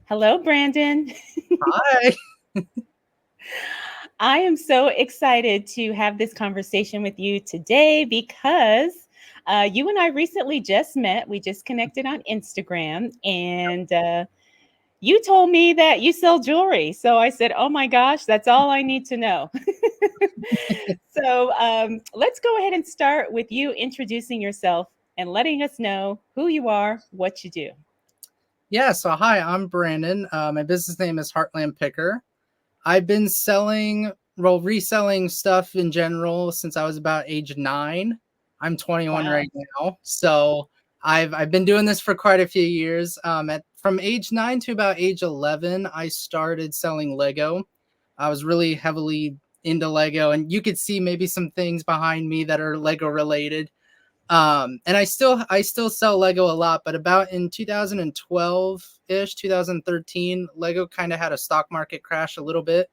Hello, Brandon. Hi. I am so excited to have this conversation with you today because you and I recently just met. We just connected on Instagram, and you told me that you sell jewelry. So I said, oh my gosh, that's all I need to know. So let's go ahead and start with you introducing yourself and letting us know who you are, what you do. Yeah, so hi, I'm Brandon. My business name is Heartland Picker. I've been reselling stuff in general since I was about age 9. I'm 21 Wow. right now. So I've been doing this for quite a few years. From age 9 to about age 11, I started selling Lego. I was really heavily into Lego, and you could see maybe some things behind me that are Lego related. And I still sell Lego a lot, but about in 2012-ish, 2013, Lego kind of had a stock market crash a little bit.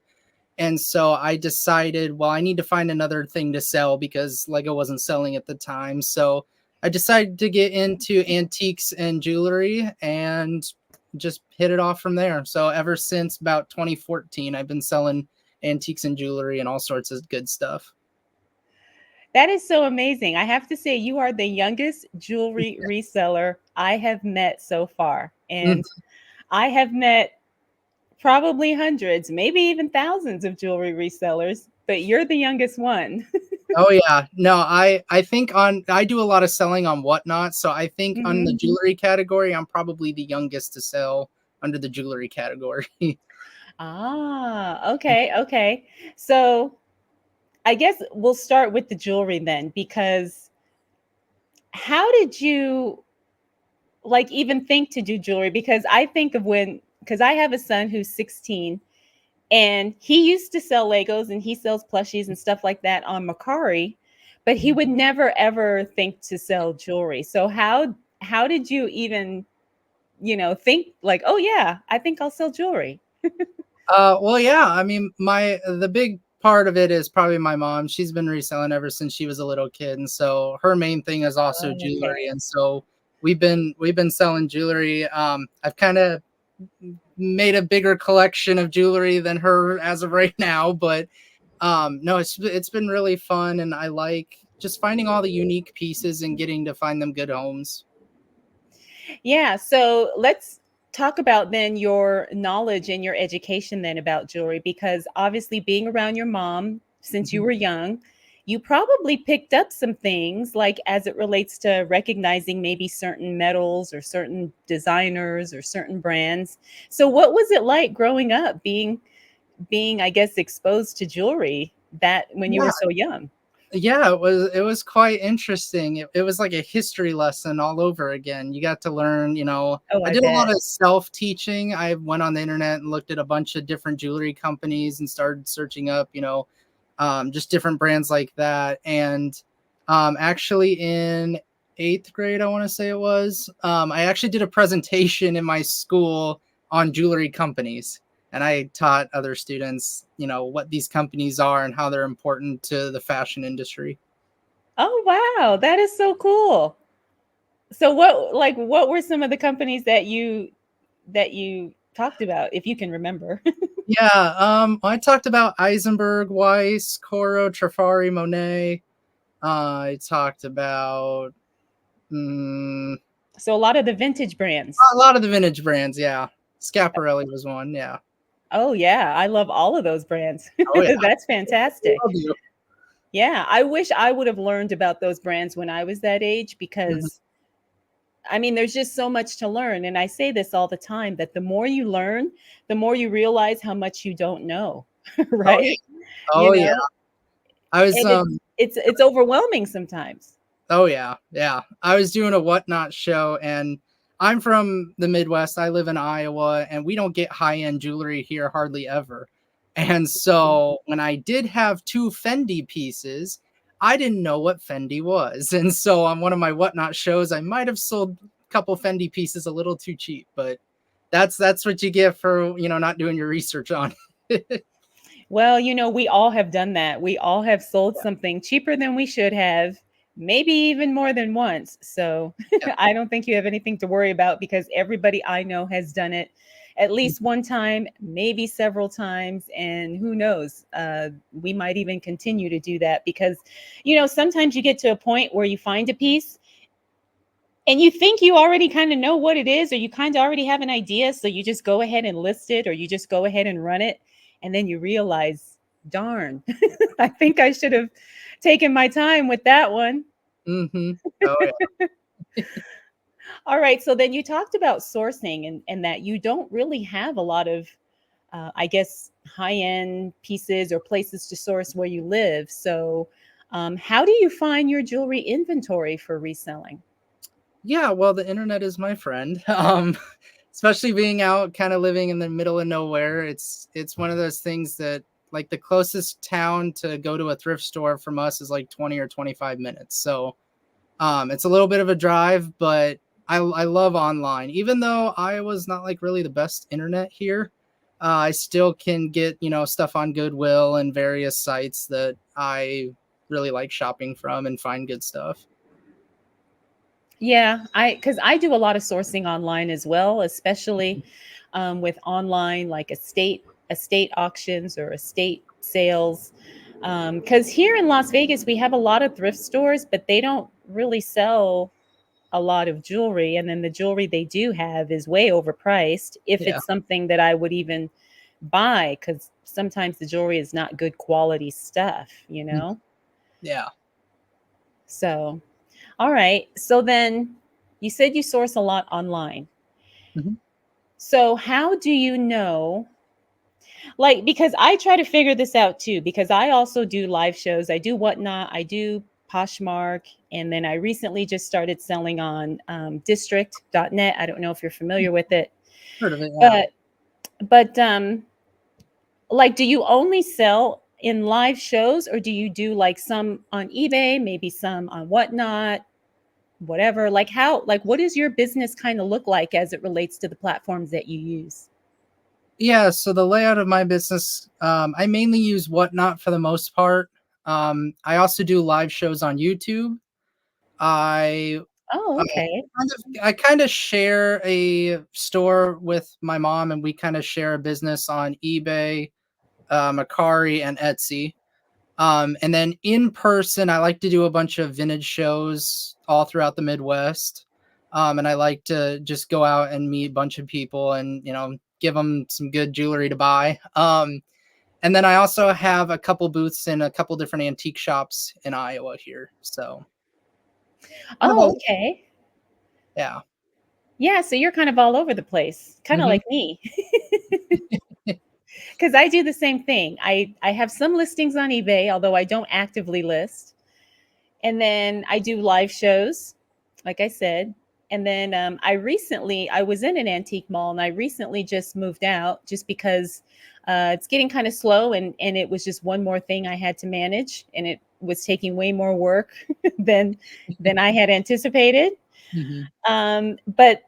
And so I decided, well, I need to find another thing to sell because Lego wasn't selling at the time. So I decided to get into antiques and jewelry and just hit it off from there. So ever since about 2014, I've been selling antiques and jewelry and all sorts of good stuff. That is so amazing. I have to say, you are the youngest jewelry reseller I have met so far. Mm. And I have met probably hundreds, maybe even thousands of jewelry resellers, but you're the youngest one. Oh yeah. No, I think I do a lot of selling on Whatnot, so I think on the Mhm. jewelry category, I'm probably the youngest to sell under the jewelry category. Ah, okay, okay. So I guess we'll start with the jewelry then, because how did you like even think to do jewelry? Because I think of because I have a son who's 16. And he used to sell Legos and he sells plushies and stuff like that on Macari, but he would never ever think to sell jewelry. So how did you even, think like, "Oh yeah, I think I'll sell jewelry." Well, yeah, I mean, the big part of it is probably my mom. She's been reselling ever since she was a little kid, and so her main thing is also Oh, okay. jewelry, and so we've been selling jewelry. I've kind of made a bigger collection of jewelry than her as of right now, but no, it's been really fun, and I like just finding all the unique pieces and getting to find them good homes. Yeah, so let's talk about then your knowledge and your education then about jewelry, because obviously being around your mom since you Mhm. were young, you probably picked up some things like as it relates to recognizing maybe certain metals or certain designers or certain brands. So what was it like growing up being I guess exposed to jewelry that when you were Yeah, so young? yeah, it was quite interesting. It was like a history lesson all over again. You got to learn, Oh, I I did a bet. lot of self-teaching. I went on the internet and looked at a bunch of different jewelry companies and started searching up, just different brands like that. And actually in 8th grade, I want to say it was, I actually did a presentation in my school on jewelry companies. And I taught other students, what these companies are and how they're important to the fashion industry. Oh, wow, that is so cool. So what were some of the companies that you talked about, if you can remember? Yeah, I talked about Eisenberg, Weiss, Coro, Trifari, Monet. I talked about mm, So a lot of the vintage brands. a lot of the vintage brands. Yeah, Schiaparelli was one. Yeah. Oh yeah, I love all of those brands. Oh yeah. That's fantastic. Love you. Yeah, I wish I would have learned about those brands when I was that age, Mhm. because I mean, there's just so much to learn. And I say this all the time, that the more you learn, the more you realize how much you don't know, Oh right? yeah. You Oh yeah. know, I was and it's overwhelming sometimes. Oh yeah, yeah. I was doing a Whatnot show, and I'm from the Midwest. I live in Iowa, and we don't get high-end jewelry here hardly ever. And so when I did have two Fendi pieces, I didn't know what Fendi was. And so on one of my Whatnot shows, I might have sold a couple Fendi pieces a little too cheap, but that's what you get for, not doing your research on it. Well, we all have done that. We all have sold something cheaper than we should have, maybe even more than once. So Yeah. I don't think you have anything to worry about, because everybody I know has done it. at least one time, maybe several times, and who knows, we might even continue to do that because, sometimes you get to a point where you find a piece and you think you already kind of know what it is, or you kind of already have an idea, so you just go ahead and list it, or you just go ahead and run it, and then you realize, darn, I think I should have taken my time with that one. Mm-hmm. Oh yeah. All right, so then you talked about sourcing, and that you don't really have a lot of, I guess, high end pieces or places to source where you live. So, how do you find your jewelry inventory for reselling? Yeah, well, the internet is my friend. Especially being out kind of living in the middle of nowhere. It's one of those things that like the closest town to go to a thrift store from us is like 20 or 25 minutes. So it's a little bit of a drive, but I love online. Even though Iowa's not like really the best internet here, I still can get, stuff on Goodwill and various sites that I really like shopping from and find good stuff. Yeah, because I do a lot of sourcing online as well, especially with online like estate auctions or estate sales. Because here in Las Vegas, we have a lot of thrift stores, but they don't really sell a lot of jewelry. And then the jewelry they do have is way overpriced if Yeah. it's something that I would even buy, because sometimes the jewelry is not good quality stuff, you Mm. know? Yeah. So, all right. So then you said you source a lot online. Mhm. So, how do you know? Like, because I try to figure this out too, because I also do live shows. I do Whatnot, I do Poshmark, and then I recently just started selling on district.net. I don't know if you're familiar with it, Heard of it. Yeah. but, but, like, do you only sell in live shows, or do you do like some on eBay, maybe some on Whatnot, whatever? Like, like, what does your business kind of look like as it relates to the platforms that you use? Yeah, so the layout of my business, I mainly use Whatnot for the most part. I also do live shows on YouTube. I Oh, I okay. I kind of share a store with my mom, and we kind of share a business on eBay, Mercari, and Etsy. And then in person, I like to do a bunch of vintage shows all throughout the Midwest. And I like to just go out and meet a bunch of people and, give them some good jewelry to buy. And then I also have a couple booths in a couple different antique shops in Iowa here. So kind of Oh, all, okay. yeah. Yeah, so you're kind of all over the place, kind of Hmm. like me. Because I do the same thing. I have some listings on eBay, although I don't actively list. And then I do live shows, like I said. And then I was in an antique mall, and I recently just moved out just because it's getting kind of slow, and it was just one more thing I had to manage, and it was taking way more work than I had anticipated. Hmm. But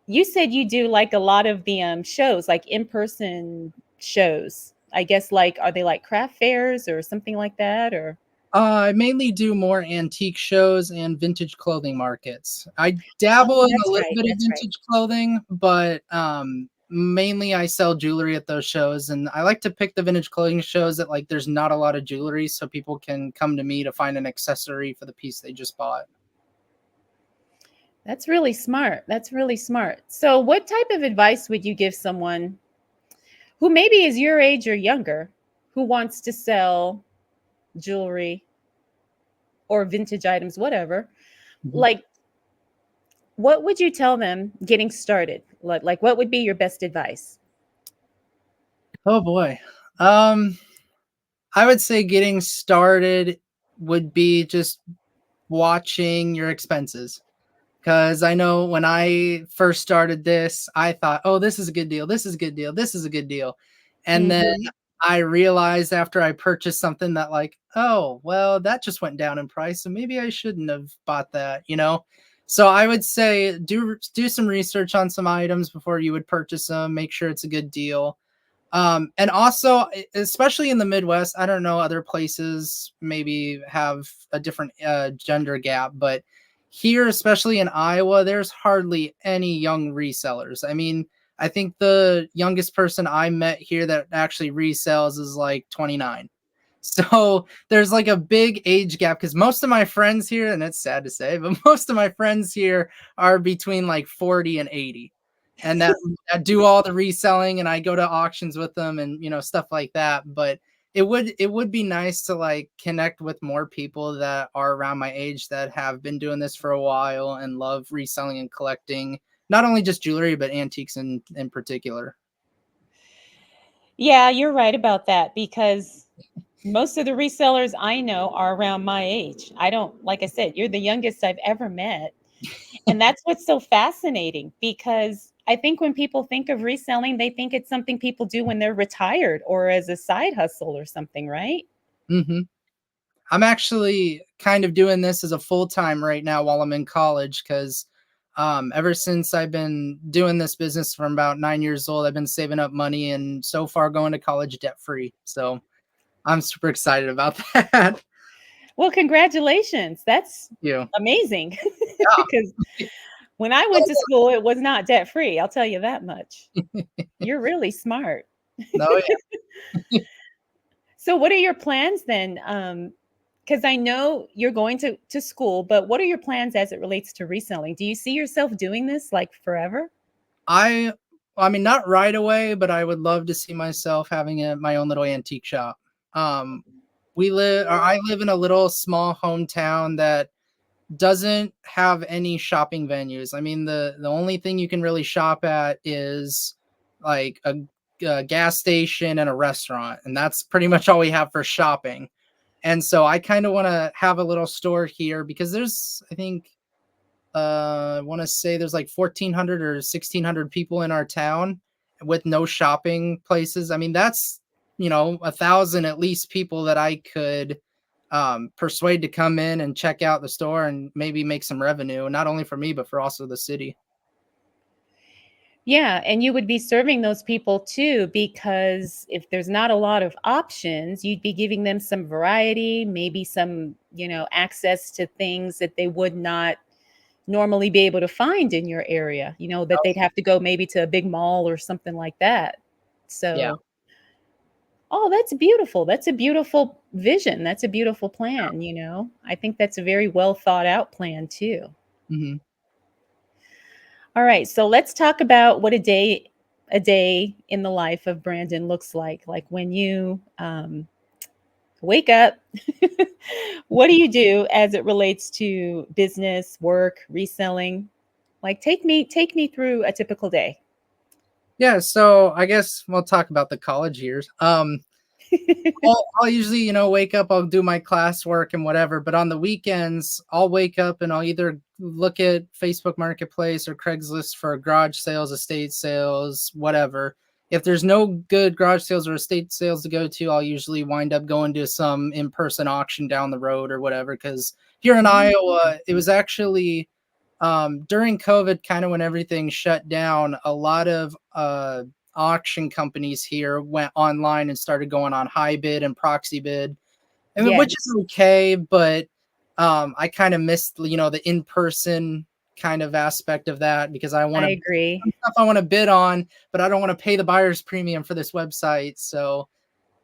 you said you do like a lot of the shows, like in-person shows. I guess, like, are they like craft fairs or something like that, or? I mainly do more antique shows and vintage clothing markets. I dabble Oh, in a that's little right. bit of That's right. vintage clothing, but mainly I sell jewelry at those shows, and I like to pick the vintage clothing shows that like there's not a lot of jewelry, so people can come to me to find an accessory for the piece they just bought. That's really smart. That's really smart. So, what type of advice would you give someone who maybe is your age or younger, who wants to sell jewelry or vintage items, whatever? Mhm. Like, what would you tell them getting started? Like, what would be your best advice? Oh boy. Um, I would say getting started would be just watching your expenses. Because I know when I first started this, I thought, oh, this is a good deal. This is a good deal. This is a good deal. And then Hmm. I realized after I purchased something that, like, oh, well, that just went down in price. So maybe I shouldn't have bought that. So I would say do some research on some items before you would purchase them. Make sure it's a good deal. And also, especially in the Midwest, I don't know, other places maybe have a different gender gap, but here, especially in Iowa, there's hardly any young resellers. I mean, I think the youngest person I met here that actually resells is like 29. So there's like a big age gap because most of my friends here, and it's sad to say, but most of my friends here are between like 40 and 80. And that do all the reselling, and I go to auctions with them and stuff like that. But it would be nice to like connect with more people that are around my age that have been doing this for a while and love reselling and collecting not only just jewelry but antiques in particular. Yeah, you're right about that because most of the resellers I know are around my age. I don't, like I said, you're the youngest I've ever met. And that's what's so fascinating because I think when people think of reselling, they think it's something people do when they're retired or as a side hustle or something, right? Hmm. I'm actually kind of doing this as a full time right now while I'm in college because ever since I've been doing this business from about 9 years old, I've been saving up money and so far going to college debt free. So I'm super excited about that. Well, congratulations. That's You. amazing Yeah. because when I went to school, it was not debt free. I'll tell you that much. You're really smart. No, So, what are your plans then? Because I know you're going to school, but what are your plans as it relates to reselling? Do you see yourself doing this like forever? I I mean, not right away, but I would love to see myself having my own little antique shop. Um, I live in a little small hometown that doesn't have any shopping venues. I mean, the only thing you can really shop at is like a gas station and a restaurant, and that's pretty much all we have for shopping. And so I kind of want to have a little store here because there's, I think, I want to say there's like 1,400 or 1,600 people in our town with no shopping places. I mean, that's 1,000 at least people that I could persuade to come in and check out the store and maybe make some revenue, not only for me but for also the city. Yeah, and you would be serving those people too, because if there's not a lot of options, you'd be giving them some variety, maybe some, access to things that they would not normally be able to find in your area, that they'd have to go maybe to a big mall or something like that. Yeah. So, oh, that's beautiful. That's a beautiful vision. That's a beautiful plan. I think that's a very well thought out plan too. Hmm. All right, so let's talk about what a day in the life of Brandon looks like when you wake up. What do you do as it relates to business, work, reselling? Like take me through a typical day. Yeah. So I guess we'll talk about the college years. I'll usually, wake up, I'll do my classwork and whatever, but on the weekends, I'll wake up and I'll either look at Facebook Marketplace or Craigslist for garage sales, estate sales, whatever. If there's no good garage sales or estate sales to go to, I'll usually wind up going to some in-person auction down the road or whatever. Because here in Mm. Iowa, it was actually during COVID, kind of when everything shut down, a lot of auction companies here went online and started going on high bid and proxy bid. I mean, which is Yes, okay, but I kind of missed, the in-person kind of aspect of that because I want I to agree. stuff I want to bid on, but I don't want to pay the buyer's premium for this website. So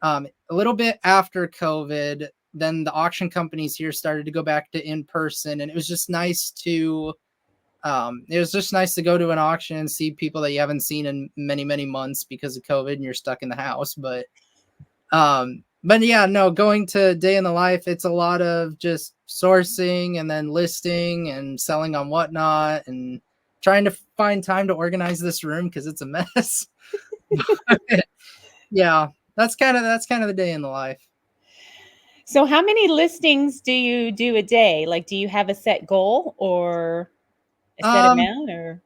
a little bit after COVID, then the auction companies here started to go back to in person, and it was just nice to go to an auction and see people that you haven't seen in many, many months because of COVID and you're stuck in the house. But yeah, no, going to day in the life, it's a lot of just sourcing and then listing and selling on Whatnot and trying to find time to organize this room because it's a mess. Yeah, that's kind of the day in the life. So how many listings do you do a day? Like, do you have a set goal or a set Um, amount or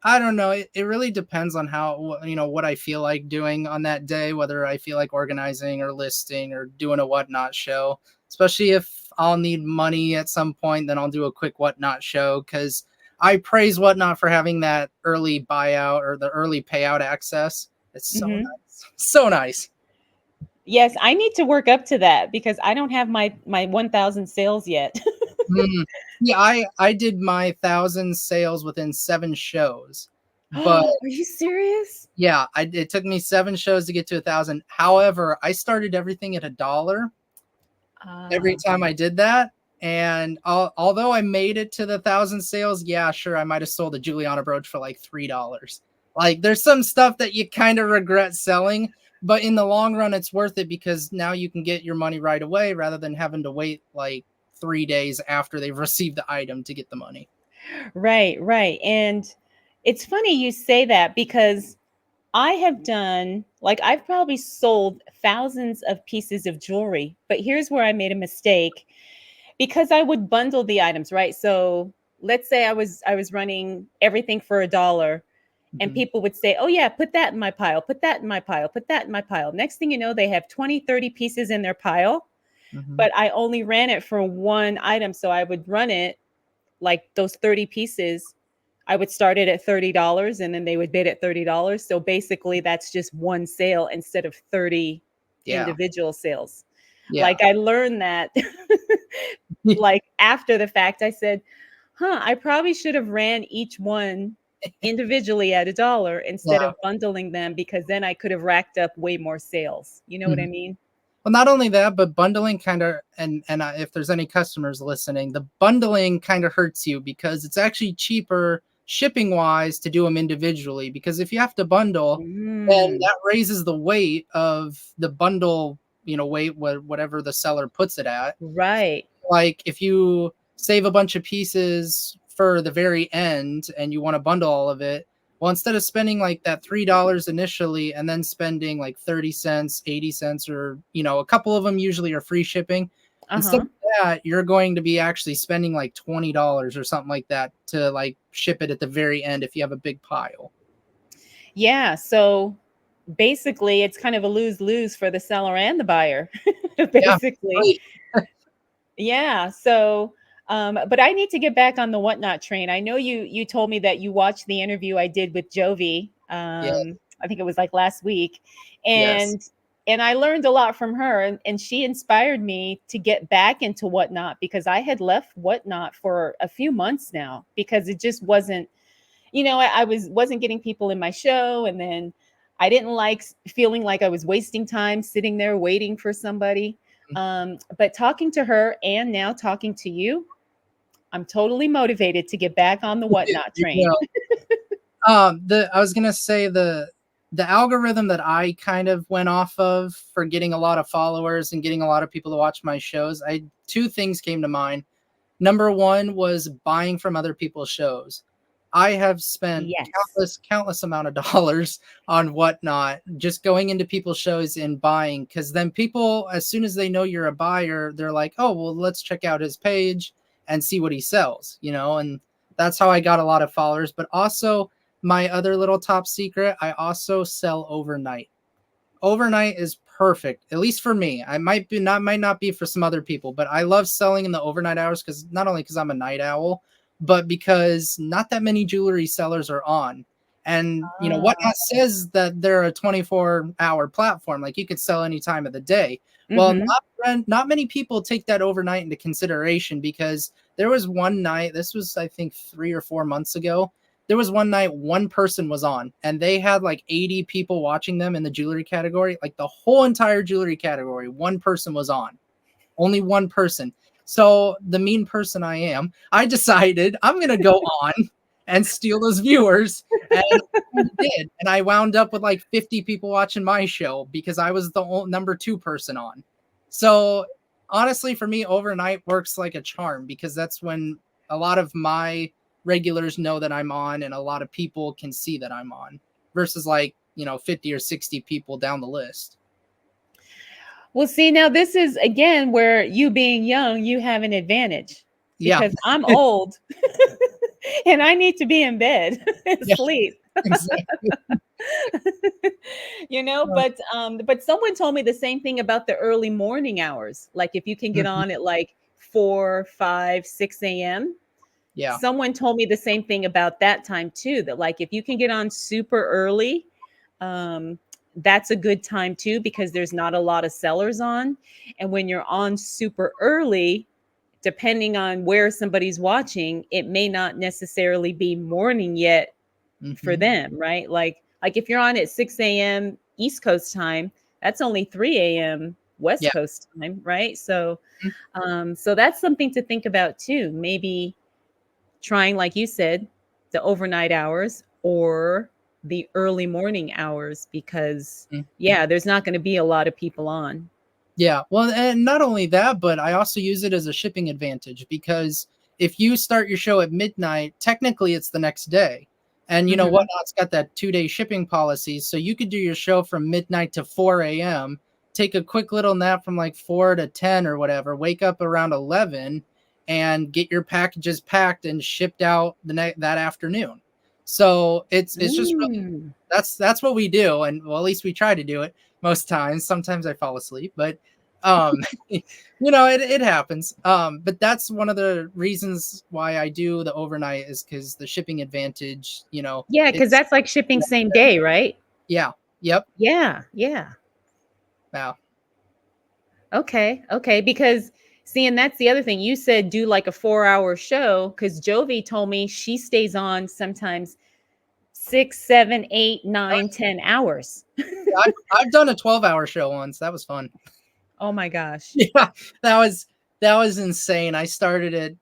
I don't know. It really depends on what I feel like doing on that day, whether I feel like organizing or listing or doing a Whatnot show. Especially if I'll need money at some point, then I'll do a quick Whatnot show because I praise Whatnot for having that early buyout or the early payout access. It's so Mhm. nice. So nice. Yes, I need to work up to that because I don't have my 1,000 sales yet. Mm. Yeah, I did my 1,000 sales within 7 shows. But Are you serious? yeah, it took me 7 shows to get to 1,000. However, I started everything at $1 every Ah, time I did that, and although I made it to the 1,000 sales, yeah, sure, I might have sold a Juliana brooch for like $3. Like, there's some stuff that you kind of regret selling, but in the long run, it's worth it because now you can get your money right away rather than having to wait like 3 days after they've received the item to get the money. right, right. And it's funny you say that because I have done, like, I've probably sold thousands of pieces of jewelry, but here's where I made a mistake because I would bundle the items, right? So let's say I was running everything for $1 and Mhm, people would say, "Oh yeah, put that in my pile, put that in my pile, put that in my pile." Next thing you know, they have 20, 30 pieces in their pile, mhm. but I only ran it for one item. So I would run it like those 30 pieces. I would start it at $30 and then they would bid at $30. So basically that's just one sale instead of 30 Yeah, individual sales. yeah. Like I learned that like after the fact. I said, "Huh, I probably should have ran each one individually at $1 instead Yeah. of bundling them because then I could have racked up way more sales." You know what I Mhm. mean? Well, not only that, but bundling kinda if there's any customers listening, the bundling kinda hurts you because it's actually cheaper shipping-wise to do them individually, because if you have to bundle, then Mm, that raises the weight of the bundle, weight, whatever the seller puts it at. right. Like, if you save a bunch of pieces for the very end and you wanna bundle all of it, well, instead of spending, like, that $3 initially and then spending, like, 30 cents, 80 cents, or, a couple of them usually are free shipping, instead Uh-huh. of that, you're going to be actually spending, like, $20 or something like that to, like, ship it at the very end if you have a big pile. Yeah, so basically it's kind of a lose-lose for the seller and the buyer, Yeah, basically. right. Yeah, so but I need to get back on the whatnot train. I know you told me that you watched the interview I did with Jovi. Yeah, I think it was like last week. yes. And I learned a lot from her and she inspired me to get back into whatnot because I had left whatnot for a few months now because it just wasn't, I wasn't getting people in my show, and then I didn't like feeling like I was wasting time sitting there waiting for somebody. But talking to her and now talking to you, I'm totally motivated to get back on the whatnot You train. will. The I was gonna say the algorithm that I kind of went off of for getting a lot of followers and getting a lot of people to watch my shows, I two things came to mind. Number one was buying from other people's shows. I have spent Yes. countless amount of dollars on whatnot, just going into people's shows and buying. Because then people, as soon as they know you're a buyer, they're like, "Oh, well, let's check out his page and see what he sells," and that's how I got a lot of followers. But also, my other little top secret, I also sell overnight. Overnight is perfect, at least for me. I might not be for some other people, but I love selling in the overnight hours, because not only because I'm a night owl, but because not that many jewelry sellers are on. And Ah. Whatnot says that they're a 24-hour platform, like you could sell any time of the day. Well, Mhm. not many people take that overnight into consideration, because there was one night, this was I think 3 or 4 months ago, there was one night one person was on and they had like 80 people watching them in the jewelry category, like the whole entire jewelry category. One person was on, only one person. So, the mean person I am, I decided I'm going to go on and steal those viewers. And I did. And I wound up with like 50 people watching my show because I was the number two person on. So, honestly, for me, overnight works like a charm, because that's when a lot of my regulars know that I'm on and a lot of people can see that I'm on, versus like, 50 or 60 people down the list. Well, see, now this is again where you being young, you have an advantage Yeah. because I'm old and I need to be in bed and Yeah. sleep. Exactly. But someone told me the same thing about the early morning hours. Like if you can get Mhm. on at like 4, 5, 6 a.m. Yeah. Someone told me the same thing about that time too. That like if you can get on super early, um, that's a good time too because there's not a lot of sellers on. And when you're on super early, depending on where somebody's watching, it may not necessarily be morning yet for Hmm. them, right? Like if you're on at 6 a.m. East Coast time, that's only 3 a.m. Yeah. West Coast time, right? So that's something to think about too. Maybe trying, like you said, the overnight hours or the early morning hours, because Mhm. yeah, there's not going to be a lot of people on. Yeah. Well, and not only that, but I also use it as a shipping advantage because if you start your show at midnight, technically it's the next day. And you know, Hmm. Whatnot's got that 2-day shipping policy. So you could do your show from midnight to 4 a.m., take a quick little nap from like 4 to 10 or whatever, wake up around 11 and get your packages packed and shipped out that afternoon. So it's just really Mm. that's what we do. And well, at least we try to do it most times. Sometimes I fall asleep, but um it happens. But that's one of the reasons why I do the overnight is because the shipping advantage, Yeah, because it's that's like shipping same day, right? yeah, yep. Yeah, yeah. Wow. Okay, okay. Because see, and that's the other thing. You said do like a 4 hour show, because Jovi told me she stays on sometimes 6, 7, 8, 9, 10 hours. I've done a 12-hour show once. That was fun. Oh my gosh. Yeah, that was insane. I started at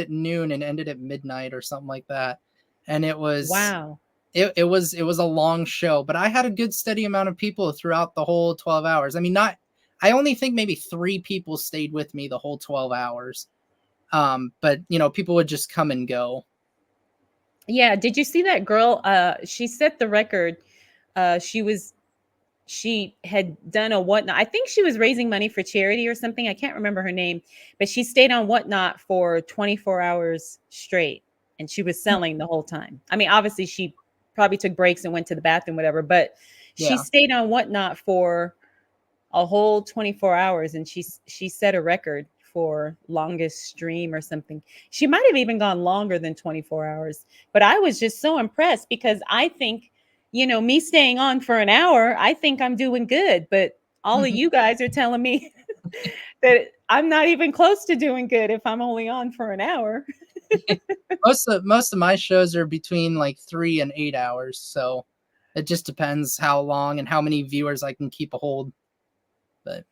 noon and ended at midnight or something like that. And Wow. it was a long show, but I had a good steady amount of people throughout the whole 12 hours. I mean, not I only think maybe 3 people stayed with me the whole 12 hours. But people would just come and go. Yeah, did you see that girl? She set the record. She had done a whatnot. I think she was raising money for charity or something. I can't remember her name, but she stayed on whatnot for 24 hours straight, and she was selling the whole time. I mean, obviously she probably took breaks and went to the bathroom, whatever, but she Yeah. stayed on whatnot for a whole 24 hours, and she set a record for longest stream or something. She might have even gone longer than 24 hours, but I was just so impressed because I think, me staying on for an hour, I think I'm doing good, but all of Mhm. you guys are telling me that I'm not even close to doing good if I'm only on for an hour. Most of my shows are between like 3 and 8 hours, so it just depends how long and how many viewers I can keep a hold. But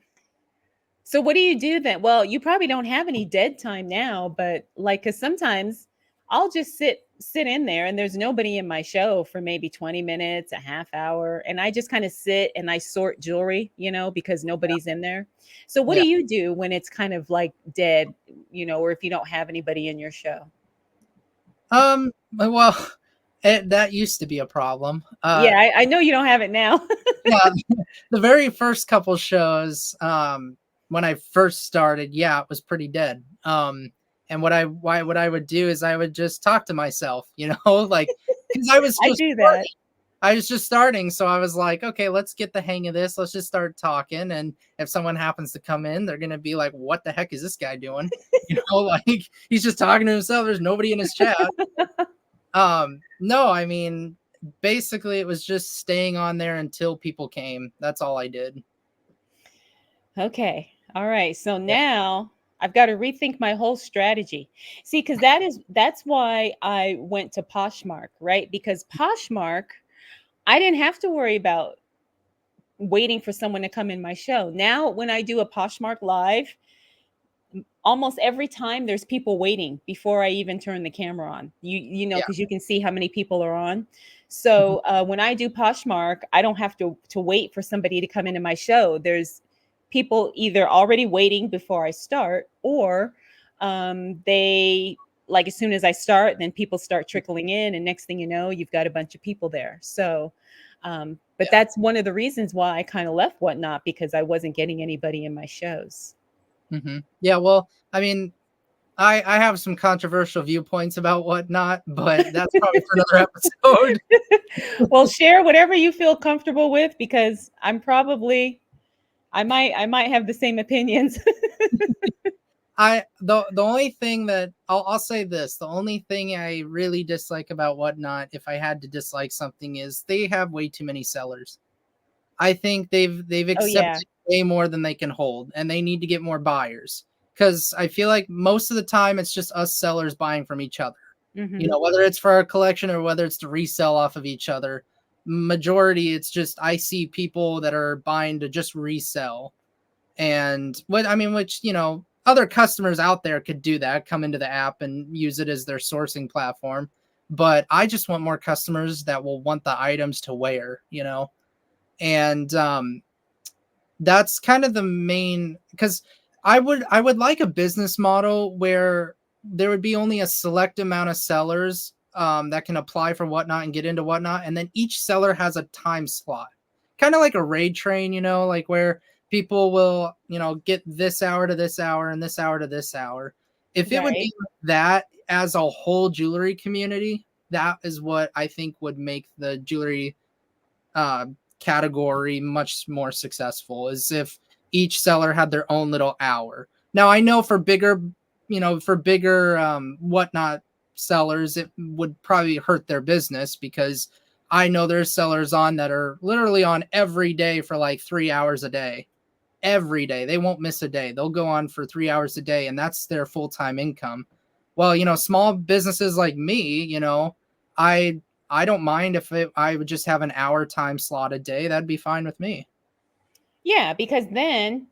So what do you do then? Well, you probably don't have any dead time now, but like, cause sometimes I'll just sit in there and there's nobody in my show for maybe 20 minutes, a half hour, and I just kind of sit and I sort jewelry, because nobody's in there. So what yeah. do you do when it's kind of like dead, or if you don't have anybody in your show? Well, that used to be a problem. Yeah, I know you don't have it now. Yeah, the very first couple shows, when I first started, yeah, it was pretty dead. And what I would do is I would just talk to myself, like because I do that. I was just starting, so I was like, okay, let's get the hang of this. Let's just start talking, and if someone happens to come in, they're gonna be like, "What the heck is this guy doing?" Like he's just talking to himself. There's nobody in his chat. No, I mean, basically it was just staying on there until people came. That's all I did. Okay. All right. So Yeah. now I've got to rethink my whole strategy. See, because that's why I went to Poshmark, right? Because Poshmark, I didn't have to worry about waiting for someone to come in my show. Now, when I do a Poshmark live, almost every time there's people waiting before I even turn the camera on. Yeah. Because you can see how many people are on. Mhm. So when I do Poshmark, I don't have to wait for somebody to come into my show. There's people either already waiting before I start, or they like as soon as I start, then people start trickling in, and next thing you know, you've got a bunch of people there. So, but Yeah. that's one of the reasons why I kind of left Whatnot, because I wasn't getting anybody in my shows. Yeah. Well, I mean, I have some controversial viewpoints about whatnot, but that's probably for another episode. Well, share whatever you feel comfortable with, because I might have the same opinions. The only thing that I'll say this, the only thing I really dislike about whatnot, if I had to dislike something, is they have way too many sellers. I think they've Oh yeah. accepted way more than they can hold, and they need to get more buyers. Because I feel like most of the time it's just us sellers buying from each other. You Mm-hmm. know, whether it's for our collection or whether it's to resell off of each other. Majority, it's just I see people that are buying to just resell. And what I mean, which, you know, other customers out there could do that, come into the app and use it as their sourcing platform. But I just want more customers that will want the items to wear, you know. And that's kind of the main, because I would like a business model where there would be only a select amount of sellers that can apply for Whatnot and get into Whatnot, and then each seller has a time slot, kind of like a raid train, you know, like where people will, you know, get this hour to this hour and this hour to this hour. If it would Right. be like that as a whole jewelry community, that is what I think would make the jewelry uh, category much more successful, is if each seller had their own little hour. Now I know for bigger, you know, for bigger Whatnot sellers, it would probably hurt their business, because I know there's sellers on that are literally on every day for like 3 hours a day. Every day. They won't miss a day. They'll go on for 3 hours a day, and that's their full-time income. Well, you know, small businesses like me, you know, I I don't mind if I would just have an hour time slot a day. That'd be fine with me. Yeah, because then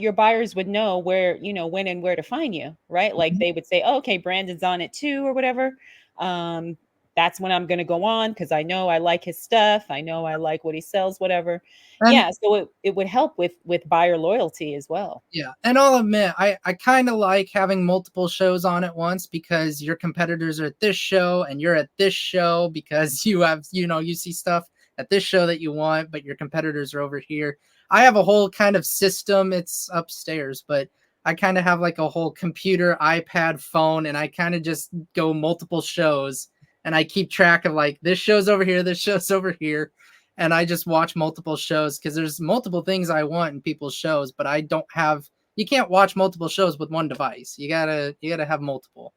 your buyers would know where, when and where to find you, right? Like Mhm. they would say, oh, okay, Brandon's on it too, or whatever. Um, that's when I'm going to go on because I know I like his stuff. I know I like what he sells, whatever. And Yeah, so it would help with buyer loyalty as well. yeah, and I'll admit, I kind of like having multiple shows on at once, because your competitors are at this show and you're at this show, because you have, you know, you see stuff at this show that you want, but your competitors are over here. I have a whole kind of system. It's upstairs, but I kind of have like a whole computer, iPad, phone, and I kind of just go multiple shows, and I keep track of like this show's over here, this show's over here, and I just watch multiple shows, because there's multiple things I want in people's shows, but I don't have. You can't watch multiple shows with one device. You gotta have multiple.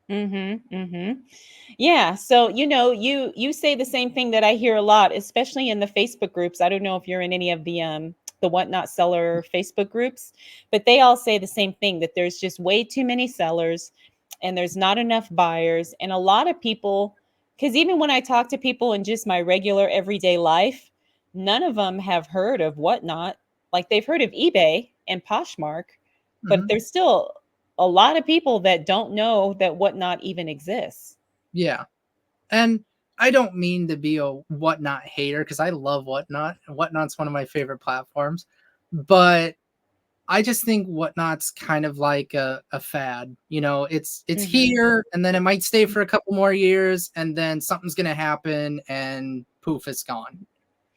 Mm-hmm. Mm-hmm. Yeah. So, you say the same thing that I hear a lot, especially in the Facebook groups. I don't know if you're in any of the Whatnot seller Facebook groups, but they all say the same thing, that there's just way too many sellers and there's not enough buyers. And a lot of people, because even when I talk to people in just my regular everyday life, none of them have heard of Whatnot. Like they've heard of eBay and Poshmark, but Mhm. there's still a lot of people that don't know that Whatnot even exists. Yeah, and I don't mean to be a Whatnot hater, because I love Whatnot, and Whatnot's one of my favorite platforms, but I just think Whatnot's kind of like a fad. You know, it's Mhm. here, and then it might stay for a couple more years, and then something's gonna happen, and poof, it's gone.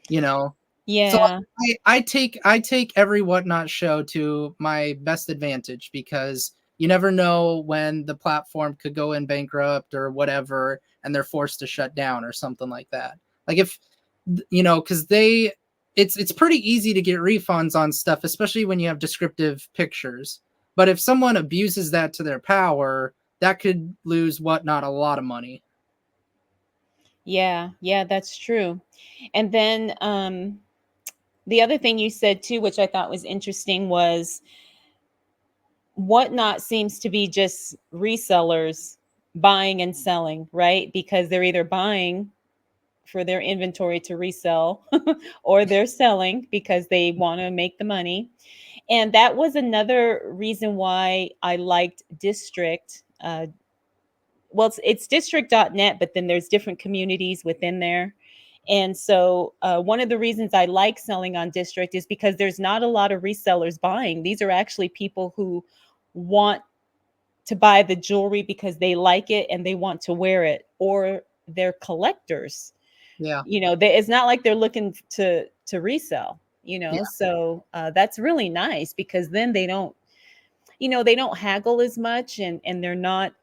You know, so Yeah. I take every Whatnot show to my best advantage, because you never know when the platform could go in bankrupt or whatever, and they're forced to shut down or something like that. Like if you know, because it's pretty easy to get refunds on stuff, especially when you have descriptive pictures. But if someone abuses that to their power, that could lose Whatnot a lot of money. Yeah. Yeah, that's true. And then the other thing you said too, which I thought was interesting, was Whatnot seems to be just resellers buying and selling, right? Because they're either buying for their inventory to resell or they're selling because they want to make the money. And that was another reason why I liked District. Well, it's district.net, but then there's different communities within there. And so, one of the reasons I like selling on District is because there's not a lot of resellers buying. These are actually people who want to buy the jewelry because they like it and they want to wear it, or they're collectors. Yeah, It's not like they're looking to resell. yeah, So that's really nice because then they don't haggle as much, and they're not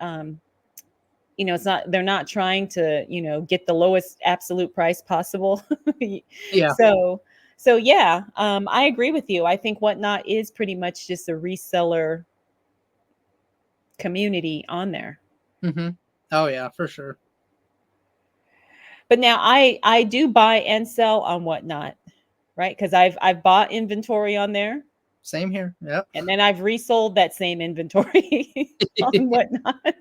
it's not they're not trying to get the lowest absolute price possible. yeah. So yeah, I agree with you. I think Whatnot is pretty much just a reseller community on there. Hmm. Oh yeah, for sure. But now I do buy and sell on Whatnot, right? Because I've bought inventory on there, Same here. Yep. and then I've resold that same inventory on Whatnot.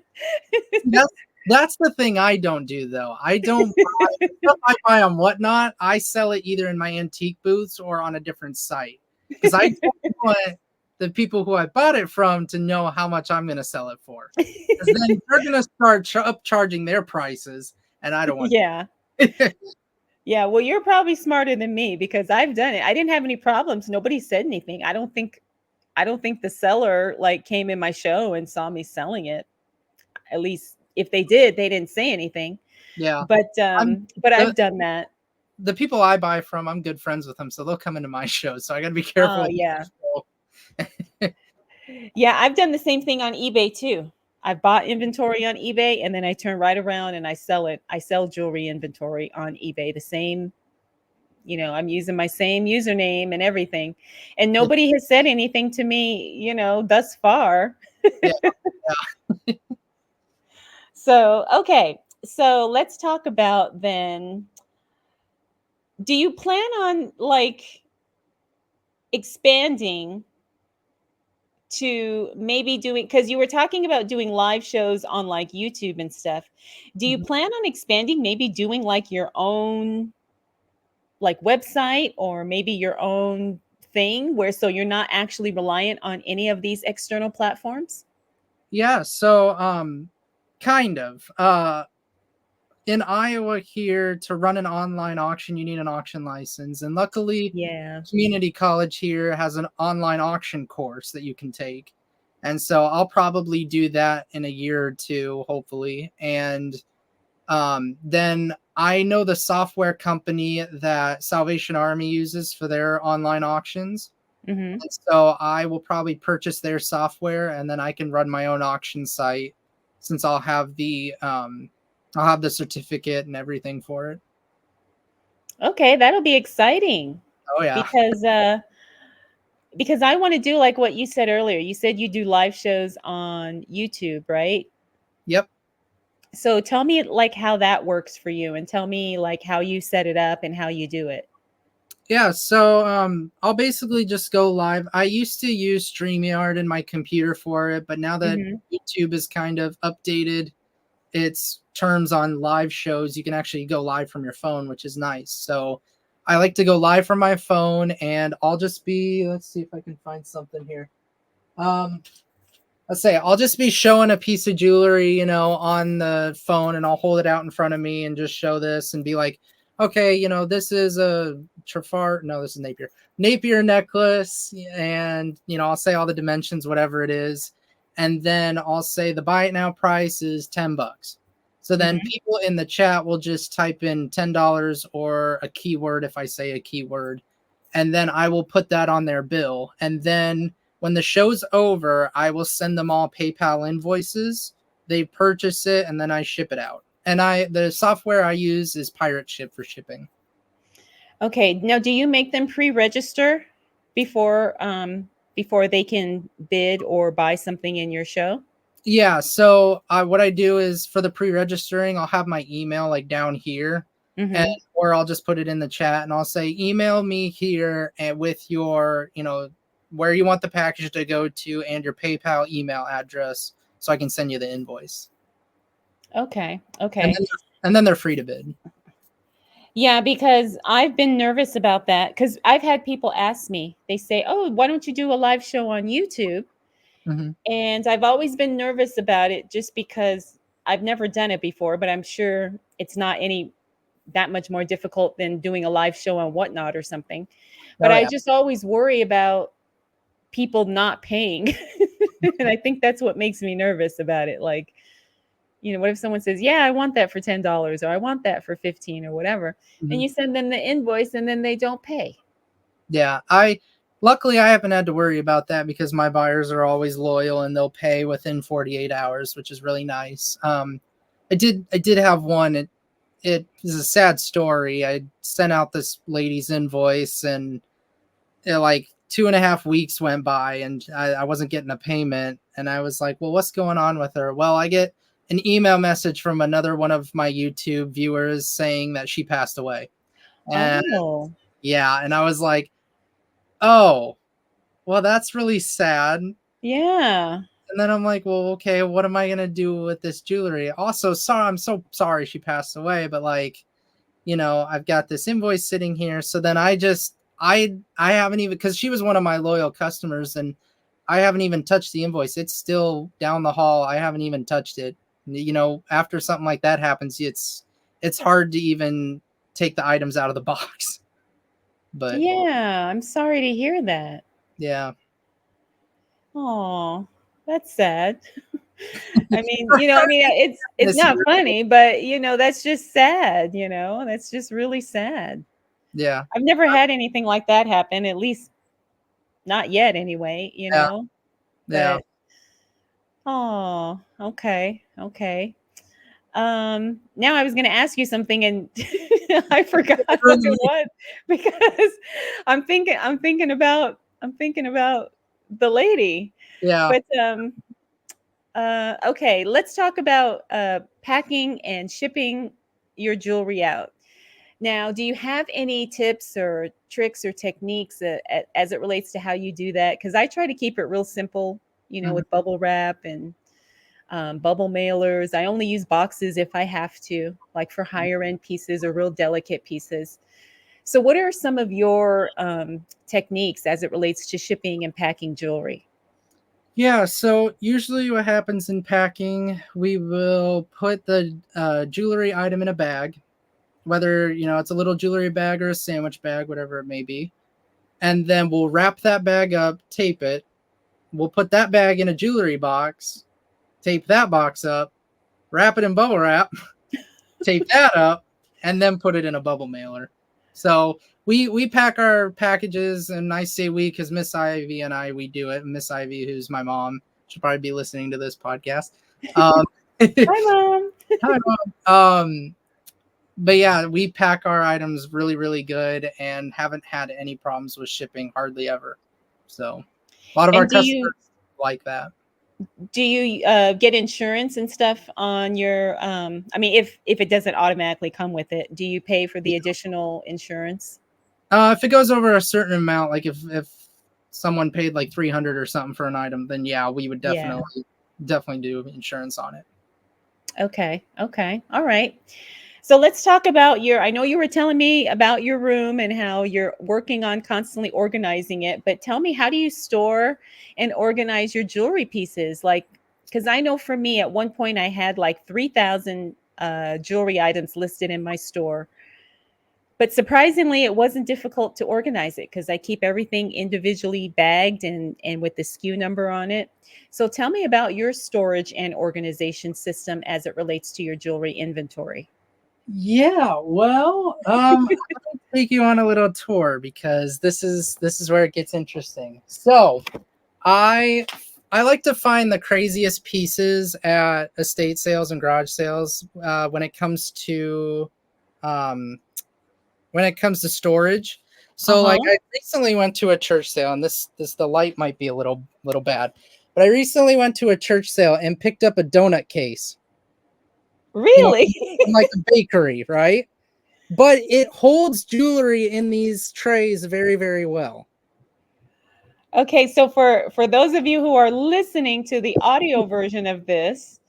That's the thing I don't do though. I don't buy stuff I buy on Whatnot. I sell it either in my antique booths or on a different site because I don't want the people who I bought it from to know how much I'm going to sell it for. Because then they're going to start upcharging their prices, and I don't want. Yeah. Yeah, well, you're probably smarter than me because I've done it. I didn't have any problems. Nobody said anything. I don't think the seller like came in my show and saw me selling it. At least if they did, they didn't say anything. Yeah, I'm But the I've done that. the people I buy from. I'm good friends with them, so they'll come into my show. So I got to be Oh, careful. yeah. Yeah, I've done the same thing on eBay too. I bought inventory on eBay and then I turn right around and I sell it. I sell jewelry inventory on eBay. The same, I'm using my same username and everything. And Yeah, nobody has said anything to me, thus far. yeah, So, okay. So, let's talk about then, do you plan on like expanding to maybe doing, because you were talking about doing live shows on like YouTube and stuff. Do you mhm. plan on expanding, maybe doing like your own like website or maybe your own thing where so you're not actually reliant on any of these external platforms? Yeah. So, kind of. In Iowa here to run an online auction, you need an auction license. And luckily, Yeah. community college here has an online auction course that you can take. And so I'll probably do that in a year or two, hopefully. And then I know the software company that Salvation Army uses for their online auctions. Hmm. And so I will probably purchase their software and then I can run my own auction site since I'll have the certificate and everything for it. Okay, that'll be exciting Oh yeah. because I want to do like what you said earlier. You said you do live shows on YouTube, right? Yep. So tell me like how that works for you and tell me like how you set it up and how you do it. Yeah, so I'll basically just go live. I used to use StreamYard in my computer for it, but now that Mhm. YouTube has kind of updated its terms on live shows, you can actually go live from your phone, which is nice. So I like to go live from my phone and I'll just be, let's see if I can find something here. Um let's say I'll just be showing a piece of jewelry, on the phone and I'll hold it out in front of me and just show this and be like, okay, this is a Trafar, no, this is Napier necklace. And, I'll say all the dimensions, whatever it is. And then I'll say the buy it now price is $10. So then Mhm. people in the chat will just type in $10 or a keyword if I say a keyword. And then I will put that on their bill. And then when the show's over, I will send them all PayPal invoices. They purchase it and then I ship it out. And the software I use is Pirate Ship for shipping. Okay. Now, do you make them pre-register before they can bid or buy something in your show? Yeah, so what I do is for the pre-registering, I'll have my email like down here, and Mhm. or I'll just put it in the chat and I'll say email me here and with your, where you want the package to go to and your PayPal email address so I can send you the invoice. Okay. And Okay. then they're free to bid. Yeah, because I've been nervous about that because I've had people ask me, they say, "Oh, why don't you do a live show on YouTube?" Mhm. And I've always been nervous about it just because I've never done it before, but I'm sure it's not any that much more difficult than doing a live show on Whatnot or something. But Oh I yeah. just always worry about people not paying. And I think that's what makes me nervous about it. Like, what if someone says, "Yeah, I want that for $10 or I want that for 15 or whatever." And Mhm. you send them the invoice and then they don't pay. Yeah, luckily I haven't had to worry about that because my buyers are always loyal and they'll pay within 48 hours, which is really nice. I did have one. It is a sad story. I sent out this lady's invoice and like 2.5 weeks went by and I wasn't getting a payment. And I was like, well, what's going on with her? Well, I get an email message from another one of my YouTube viewers saying that she passed away. And Oh, yeah, and I was like, oh, well, that's really sad. yeah. And then I'm like, well, okay, what am I gonna do with this jewelry? Also, sorry, I'm so sorry she passed away, but like, I've got this invoice sitting here. So then I haven't even, because she was one of my loyal customers, and I haven't even touched the invoice. It's still down the hall. I haven't even touched it. After something like that happens, it's hard to even take the items out of the box. But Yeah, I'm sorry to hear that. yeah. Oh, that's sad. I mean, it's Miss not you. funny, but that's just sad, that's just really sad. Yeah. I've never had anything like that happen, at least not yet anyway, Yeah. Yeah. but oh, okay. Okay. Now I was going to ask you something and I forgot what it was because I'm thinking about the lady. Yeah. But okay, let's talk about packing and shipping your jewelry out. Now, do you have any tips or tricks or techniques as it relates to how you do that? Because I try to keep it real simple, Mhm. with bubble wrap and bubble mailers. I only use boxes if I have to, like for higher end pieces or real delicate pieces. So, what are some of your techniques as it relates to shipping and packing jewelry? Yeah, so usually what happens in packing, we will put the jewelry item in a bag, whether, it's a little jewelry bag or a sandwich bag, whatever it may be. And then we'll wrap that bag up, tape it. We'll put that bag in a jewelry box, tape that box up, wrap it in bubble wrap, tape that up, and then put it in a bubble mailer. So we pack our packages, and I say we because Miss Ivy and we do it. Miss Ivy, who's my mom, should probably be listening to this podcast. Um, Hi, Mom. Hi, Mom. But yeah, we pack our items really, really good and haven't had any problems with shipping hardly ever. So a lot of our And customers like that. do you get insurance and stuff on your? I mean, if it doesn't automatically come with it, do you pay for the additional insurance? If it goes over a certain amount, like if someone paid like 300 or something for an item, then yeah, we would Yeah. definitely do insurance on it. Okay. Okay. All right. So let's talk about I know you were telling me about your room and how you're working on constantly organizing it, but tell me, how do you store and organize your jewelry pieces? Like, because I know for me, at one point, I had like 3,000 jewelry items listed in my store. But surprisingly, it wasn't difficult to organize it because I keep everything individually bagged and with the SKU number on it. So tell me about your storage and organization system as it relates to your jewelry inventory. Yeah, well, I'll take you on a little tour because this is where it gets interesting. So, I I like to find the craziest pieces at estate sales and garage sales um, when it comes to storage. So, like, Uh-huh. I recently went to a church sale, and this the light might be a little bad, but I recently went to a church sale and picked up a donut case, you know, Really? from like a bakery, right? But it holds jewelry in these trays very, very well. Okay, so for those of you who are listening to the audio version of this,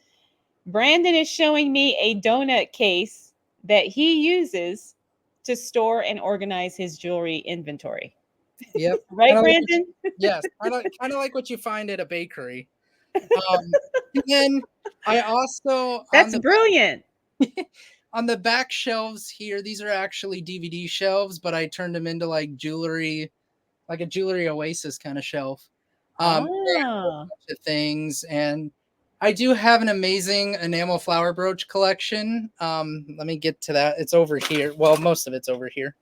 Brandon is showing me a donut case that he uses to store and organize his jewelry inventory. Yep, Right, kind of like Brandon? yes, kind of like what you find at a bakery. And then I also That's brilliant. on the back shelves here, these are actually DVD shelves, but I turned them into like jewelry, like a jewelry oasis kind of shelf. They hold Ah. a bunch of things, and I do have an amazing enamel flower brooch collection. Let me get to that. It's over here. Well, most of it's over here.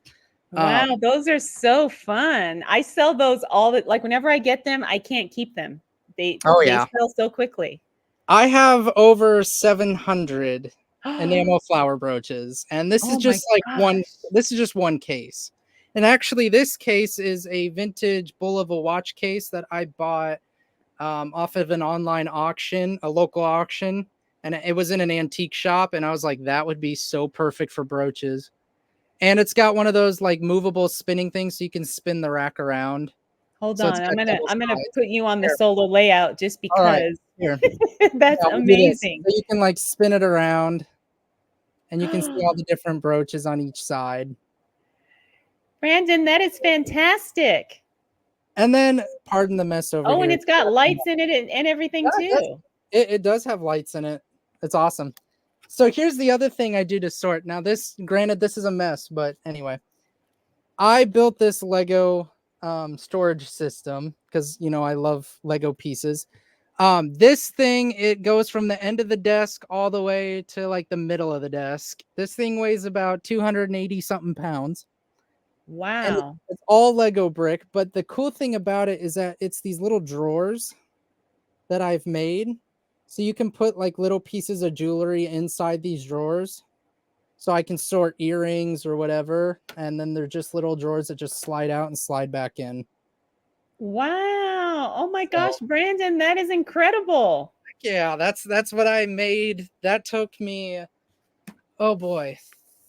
Um, Wow, those are so fun. I sell those all the like whenever I get them, I can't keep them. They oh they yeah, sell so quickly. I have over 700 Oh enamel flower brooches, and this is my just like one. gosh. This is just one case. And actually, this case is a vintage Bulova watch case that I bought off of an online auction, a local auction, and it was in an antique shop. And I was like, that would be so perfect for brooches. And it's got one of those like movable spinning things, so you can spin the rack around. Hold So it's on. got double I'm gonna sides. put you on the Here. solo layout just All right. because. Here, That's yeah, we'll do this. amazing. So you can like spin it around, and you can see all the different brooches on each side. Brandon, that is fantastic. And then, pardon the mess over Oh, and here. it's got lights in it and everything Yeah, too. it does have lights in it. It's awesome. So here's the other thing I do to sort. Now, this, granted, this is a mess, but anyway, I built this Lego storage system because I love Lego pieces. This thing, it goes from the end of the desk all the way to like the middle of the desk. This thing weighs about 280 something pounds. And Wow. it's all Lego brick. But the cool thing about it is that it's these little drawers that I've made. So you can put like little pieces of jewelry inside these drawers. So I can sort earrings or whatever. And then they're just little drawers that just slide out and slide back in. Wow. Oh my So gosh, Brandon, that is incredible. yeah, that's what I made. That took me, oh boy,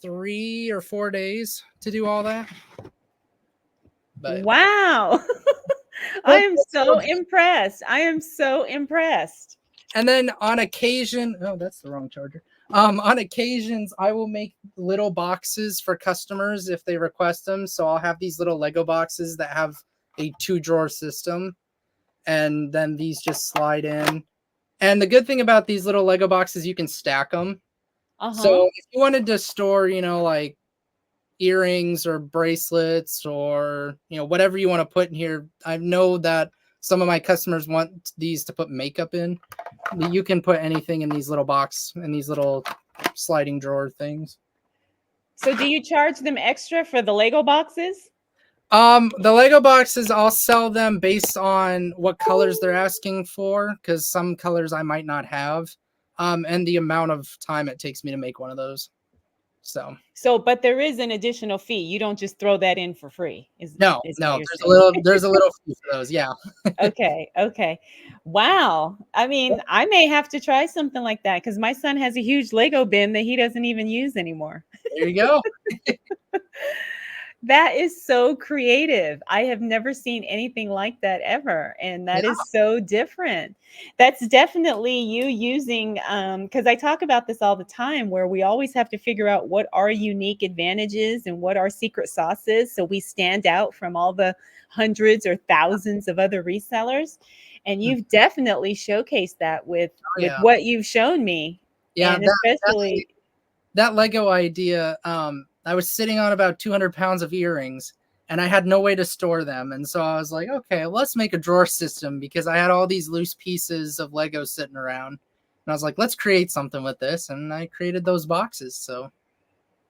3 or 4 days to do all that. But Wow. I am so impressed. I am so impressed. and then on occasion, oh, that's the wrong charger. On occasions, I will make little boxes for customers if they request them. So I'll have these little Lego boxes that have a 2-drawer system, and then these just slide in. And the good thing about these little Lego boxes, you can stack them. Uh-huh. So if you wanted to store, like earrings or bracelets or whatever you want to put in here, I know that some of my customers want these to put makeup in. You can put anything in these little box and these little sliding drawer things. So do you charge them extra for the Lego boxes? The Lego boxes, I'll sell them based on what colors they're asking for, because some colors I might not have, and the amount of time it takes me to make one of those. So But there is an additional fee. You don't just throw that in for free. Is no, what you're there's a saying. little fee for those. Yeah. Okay, okay. Wow. I mean, I may have to try something like that because my son has a huge Lego bin that he doesn't even use anymore. There you go. That is so creative. I have never seen anything like that ever. And that Yeah. is so different. That's definitely you using, because I talk about this all the time, where we always have to figure out what our unique advantages and what our secret sauce is. So we stand out from all the hundreds or thousands of other resellers. And Mm. you've definitely showcased that with Oh, yeah. what you've shown me. Yeah. And especially, That Lego idea, I was sitting on about 200 pounds of earrings and I had no way to store them. And so I was like, okay, let's make a drawer system, because I had all these loose pieces of Lego sitting around. And I was like, let's create something with this. And I created those boxes. So,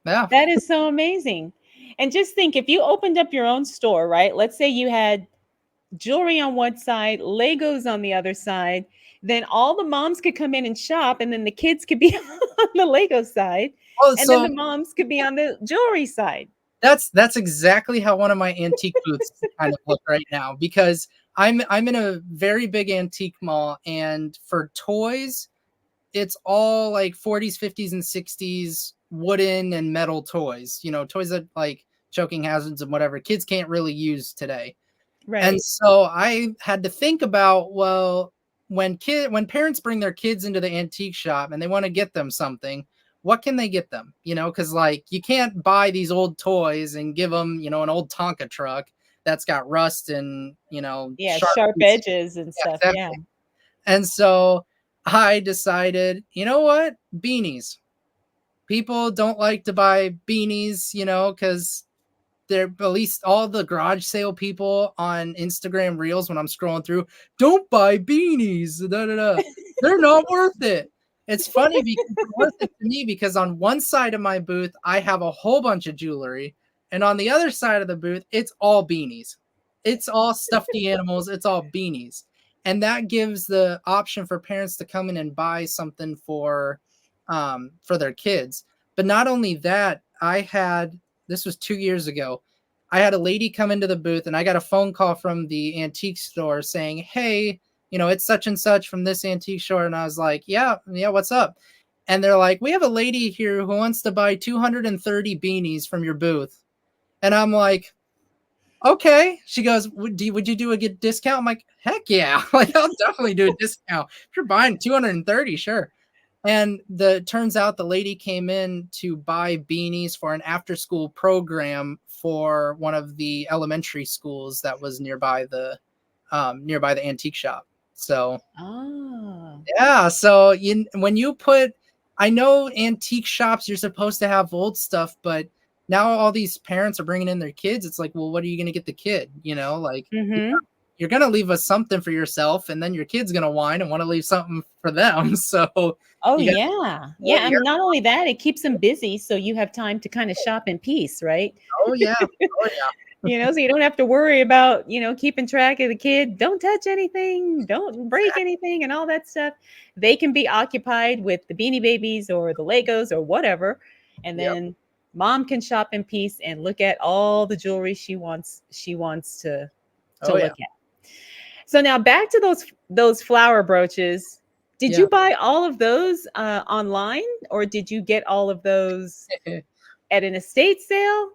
yeah. that is so amazing. And just think, if you opened up your own store, right? Let's say you had jewelry on one side, Legos on the other side, then all the moms could come in and shop, and then the kids could be on the Lego side, Oh, and then so the moms could be on the jewelry side. that's exactly how one of my antique booths kind of look right now, because I'm in a very big antique mall, and for toys, it's all like 40s, 50s, and 60s wooden and metal toys. Toys that like choking hazards and whatever kids can't really use today. And Right. so I had to think about, well, when parents bring their kids into the antique shop and they want to get them something, what can they get them? Because like you can't buy these old toys and give them, an old Tonka truck that's got rust and Yeah, sharp sharp pieces. edges and Yeah, stuff. Yeah. exactly. And so I decided, you know what? Beanies. People don't like to buy beanies, because they're, at least all the garage sale people on Instagram Reels, when I'm scrolling through, don't buy beanies. Da, da, da. They're not worth it. It's funny because it's worth it to me, because on one side of my booth, I have a whole bunch of jewelry. And on the other side of the booth, it's all beanies. It's all stuffed animals. It's all beanies. And that gives the option for parents to come in and buy something for their kids. But not only that, this was 2 years ago. I had a lady come into the booth and I got a phone call from the antique store saying, hey, it's such and such from this antique store. And I was like, yeah, what's up? And they're like, we have a lady here who wants to buy 230 beanies from your booth. And I'm like, okay. She goes, would you do a good discount? I'm like, heck yeah. Like, I'll definitely do a discount. If you're buying 230, sure. And turns out the lady came in to buy beanies for an after school program for one of the elementary schools that was nearby the antique shop. So Oh. yeah, so when you put, I know antique shops, you're supposed to have old stuff, but now all these parents are bringing in their kids. It's like, well, what are you going to get the kid? Like Mm-hmm. you're going to leave us something for yourself, and then your kid's going to whine and want to leave something for them. So Oh you got, yeah. oh, Yeah. yeah, And not only that, it keeps them busy. So you have time to kind of shop in peace, right? oh yeah, oh yeah, So you don't have to worry about, keeping track of the kid. Don't touch anything, don't break anything, and all that stuff. They can be occupied with the Beanie Babies or the Legos or whatever. And yep, then mom can shop in peace and look at all the jewelry she wants to oh yeah, look at. So now back to those flower brooches. Did you yeah. buy all of those online, or did you get all of those at an estate sale?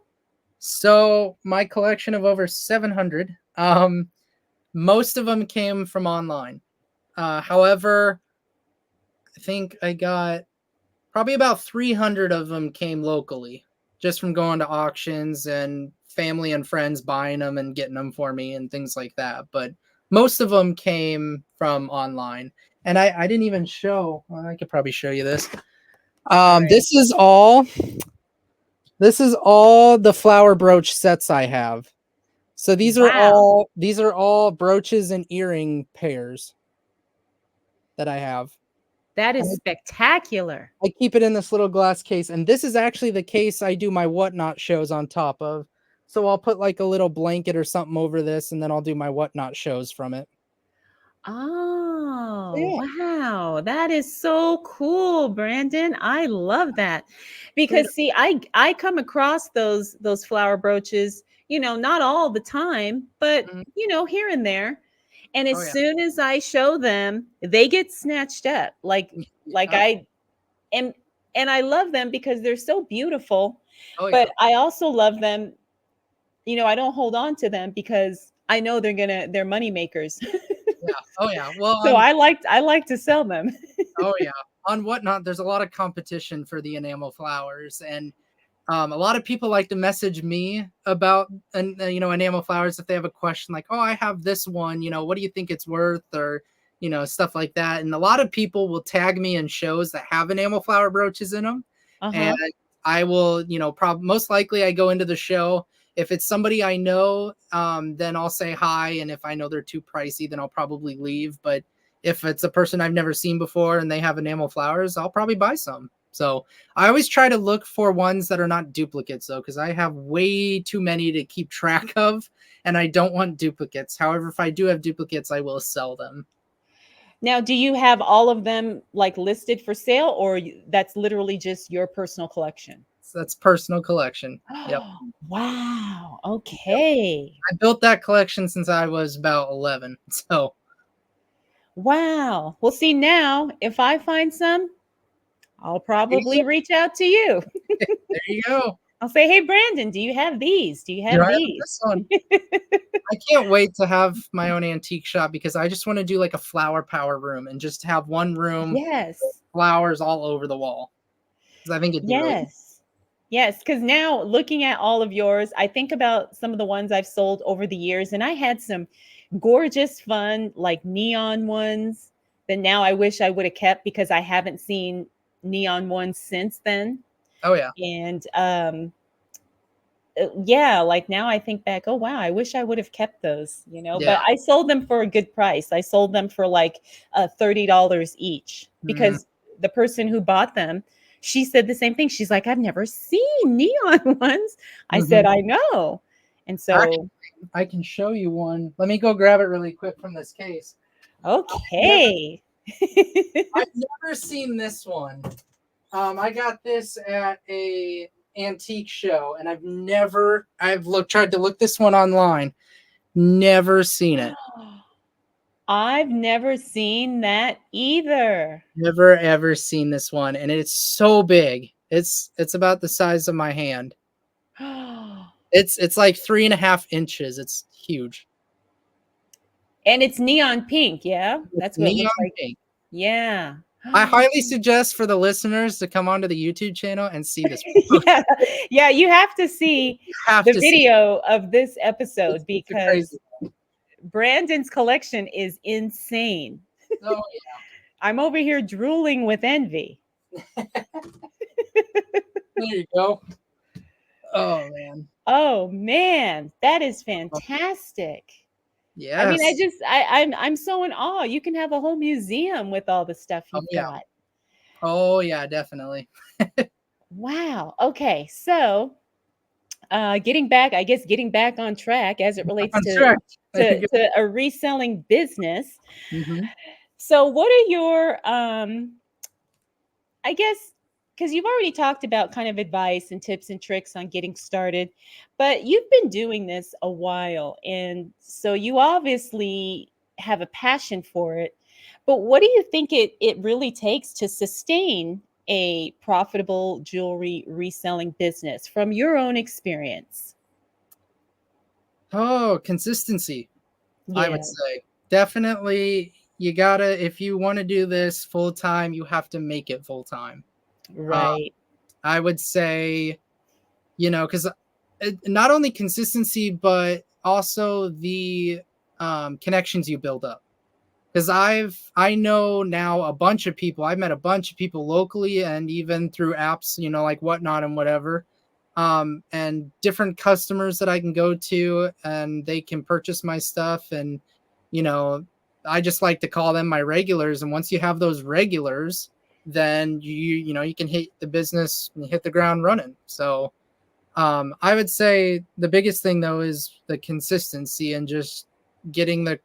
So my collection of over 700, most of them came from online. However, I think I got probably about 300 of them came locally, just from going to auctions and family and friends buying them and getting them for me and things like that. But most of them came from online. And I didn't even show, well, I could probably show you this. All right. This is all the flower brooch sets I have. So Wow. these are all brooches and earring pairs that I have. That is spectacular. I keep it in this little glass case, and this is actually the case I do my whatnot shows on top of. So I'll put like a little blanket or something over this, and then I'll do my whatnot shows from it. Oh, Yeah, wow. That is so cool, Brandon. I love that. right. Because see, I come across those flower brooches, not all the time, but Mhm. here and there. And Oh as yeah. soon as I show them, they get snatched up. Like Oh, I am, and I love them because they're so beautiful, oh yeah. but I also love them, I don't hold on to them because I know they're money makers. Yeah. Oh yeah. Well, So I like to sell them. oh yeah. On whatnot, there's a lot of competition for the enamel flowers, and a lot of people like to message me about enamel flowers if they have a question like, oh, I have this one, what do you think it's worth, or stuff like that. And a lot of people will tag me in shows that have enamel flower brooches in them, and Uh-huh. I will, most likely I go into the show. If it's somebody I know, then I'll say hi, and if I know they're too pricey, then I'll probably leave. But if it's a person I've never seen before and they have enamel flowers, I'll probably buy some. So I always try to look for ones that are not duplicates, though, because I have way too many to keep track of, and I don't want duplicates. However, if I do have duplicates, I will sell them. Now, do you have all of them like listed for sale, or that's literally just your personal collection? So that's personal collection. Yep. Wow. Yep. Okay. I built that collection since I was about 11. So Wow. Well, see, now if I find some, I'll there you probably go. reach out to you. There you go. I'll say, "Hey, Brandon, do you have these? Do you Here have I have these?" this one. I can't wait to have my own antique shop because I just want to do like a flower power room and just have one room with Yes. flowers all over the wall. Because I think it'd be really cool. Yes. Yes, because now looking at all of yours, I think about some of the ones I've sold over the years, and I had some gorgeous, fun, like neon ones that now I wish I would have kept because I haven't seen neon ones since then. Oh yeah. And yeah, like now I think back, oh wow, I wish I would have kept those. Yeah. But I sold them for a good price. I sold them for like $30 each Mm, because the person who bought them, she said the same thing. She's like, I've never seen neon ones. I said, mhm. I know. And so, I can show you one. Let me go grab it really quick from this case. Never, okay. I've never seen this one. I got this at a antique show, and tried to look this one online. Never seen it. I've never seen that either. Never ever seen this one, and it's so big. It's about the size of my hand. It's like 3.5 inches. It's huge. And it's neon pink, yeah? That's what it looks Neon like. pink. Yeah. I highly suggest for the listeners to come onto the YouTube channel and see this. Yeah, yeah, you have to see Have the to see. video of this episode It's a crazy. because Brandon's collection is insane. Oh I'm over here drooling with envy. there you go. Oh man. Oh man, that is fantastic. I mean, Yes. I'm so in awe. You can have a whole museum with all the stuff Oh you've yeah. got. Oh yeah, definitely. Wow. Okay. So, getting back on track as it relates I'm sure. There you go. to a reselling business. Mhm. So, what are your I guess because you've already talked about kind of advice and tips and tricks on getting started, but you've been doing this a while. And so you obviously have a passion for it. But what do you think it really takes to sustain a profitable jewelry reselling business from your own experience? Oh, consistency, I Yeah, would say. Definitely you gotta if you want to do this full time, you have to make it full time. Uh, right. I would say, because not only consistency, but also the connections you build up. Because I know now a bunch of people. I've met a bunch of people locally and even through apps, like Whatnot and whatever, and different customers that I can go to and they can purchase my stuff. And you know, I just like to call them my regulars. And once you have those regulars, then you can hit the business and hit the ground running. So I would say the biggest thing though is the consistency and just getting the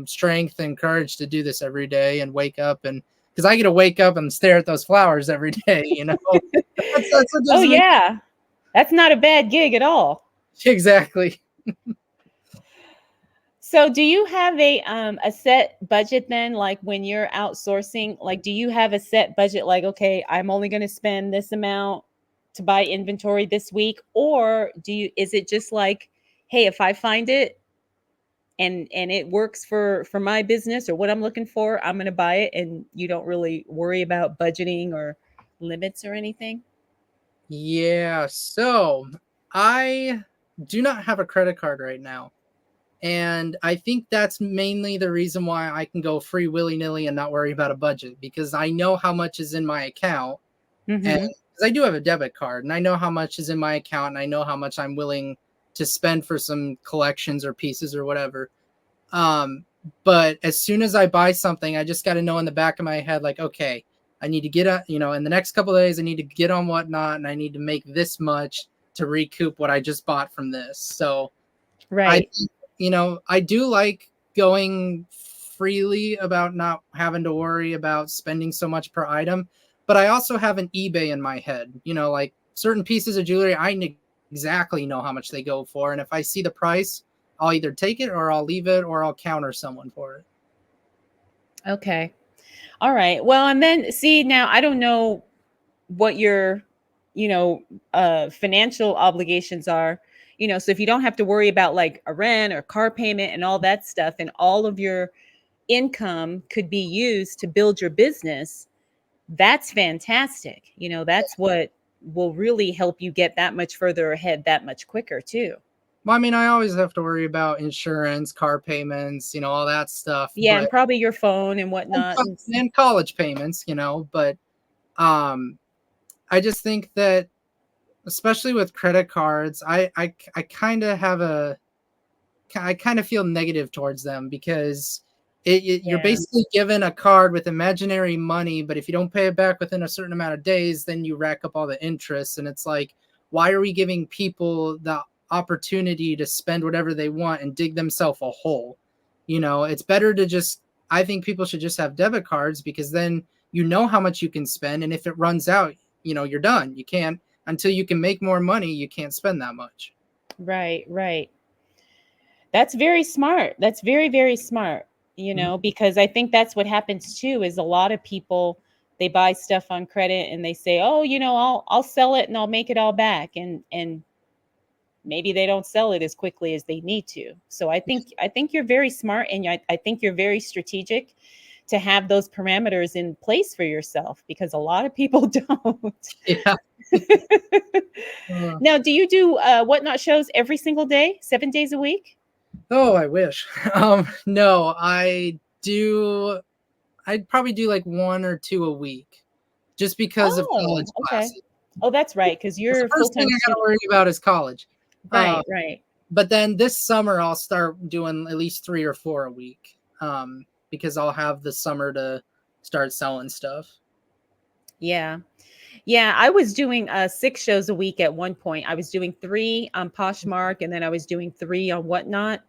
strength and courage to do this every day and wake up and because I get to wake up and stare at those flowers every day. That's what Oh does me yeah. That's not a bad gig at all. exactly. So do you have a set budget then, like when you're outsourcing, like do you have a set budget like okay, I'm only going to spend this amount to buy inventory this week, or is it just like hey, if I find it and it works for my business or what I'm looking for, I'm going to buy it and you don't really worry about budgeting or limits or anything? Yeah, so I do not have a credit card right now. And I think that's mainly the reason why I can go free willy nilly and not worry about a budget because I know how much is in my account. And Mhm. because I do have a debit card and I know how much is in my account and I know how much I'm willing to spend for some collections or pieces or whatever. Um, but as soon as I buy something, I just got to know in the back of my head, like, okay, I need to get in the next couple of days, I need to get on Whatnot and I need to make this much to recoup what I just bought from this. So I, Right. I do like going freely about not having to worry about spending so much per item, but I also have an eBay in my head. Like certain pieces of jewelry, exactly know how much they go for, and if I see the price, I'll either take it or I'll leave it or I'll counter someone for it. Okay. All right. Well, and then see now I don't know what your you know financial obligations are, so if you don't have to worry about like a rent or car payment and all that stuff and all of your income could be used to build your business, that's fantastic. That's what will really help you get that much further ahead that much quicker too. Well, I mean, I always have to worry about insurance, car payments, all that stuff, Yeah, and but probably your phone and and, whatnot. co- and college payments, but um, I just think that especially with credit cards, I kind of I kind of feel negative towards them because you're Yeah. basically given a card with imaginary money, but if you don't pay it back within a certain amount of days, then you rack up all the interest. And it's like, why are we giving people the opportunity to spend whatever they want and dig themselves a hole? It's better to just, I think people should just have debit cards because then you know how much you can spend. And if it runs out, you're done. You can't, until you can make more money, you can't spend that much. Right, right. That's very smart. That's very, very smart, Mhm. because I think that's what happens too is a lot of people they buy stuff on credit and they say, "Oh, I'll sell it and I'll make it all back." And maybe they don't sell it as quickly as they need to. So I think you're very smart, and I think you're very strategic to have those parameters in place for yourself, because a lot of people don't. Yeah. Uh, Now, do you do whatnot shows every single day, 7 days a week? oh, I wish. No, I do. I'd probably do like one or two a week, just because of college Oh, okay. classes. Oh, that's right, because 'Cause you're the a first thing full-time I got to student. worry about is college. Uh, Right, right. but then this summer I'll start doing at least 3 or 4 a week, because I'll have the summer to start selling stuff. Yeah. Yeah, I was doing 6 shows a week at one point. I was doing three on Poshmark, and then I was doing three on Whatnot.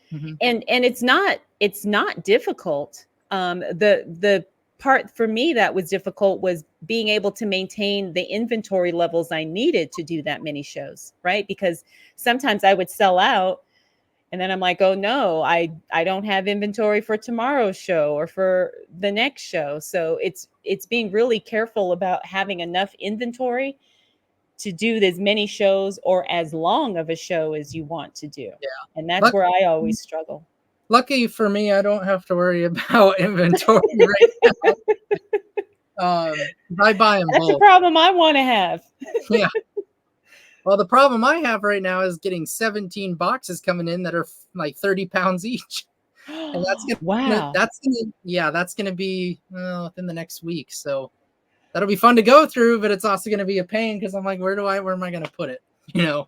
Hmm. And it's not difficult. The part for me that was difficult was being able to maintain the inventory levels I needed to do that many shows, right? Because sometimes I would sell out, and then I'm like, oh no, I don't have inventory for tomorrow's show or for the next show. So it's being really careful about having enough inventory to do as many shows or as long of a show as you want to do. Yeah. And that's Luck- where I always struggle. Lucky for me, I don't have to worry about inventory right now. I buy in That's a bulk. problem I want to have. Yeah. Well, the problem I have right now is getting 17 boxes coming in that are like 30 pounds each. And Wow. that's gonna be within the next week. So that'll be fun to go through, but it's also gonna be a pain because I'm like, where am I gonna put it? You know?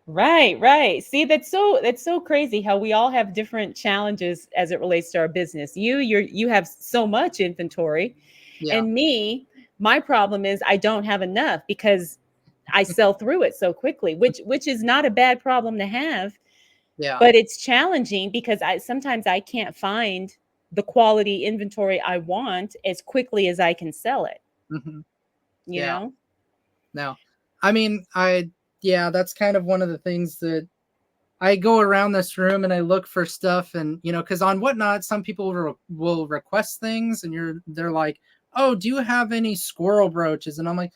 Right, right. See, that's so crazy how we all have different challenges as it relates to our business. You have so much inventory, Yeah. and me, my problem is I don't have enough because I sell through it so quickly, which is not a bad problem to have, Yeah. but it's challenging because I sometimes I can't find the quality inventory I want as quickly as I can sell it, Hmm. you Yeah. know? No. I mean, yeah, that's kind of one of the things that I go around this room and I look for stuff, and because on Whatnot, some people will request things, and they're like, "Oh, do you have any squirrel brooches?" And I'm like,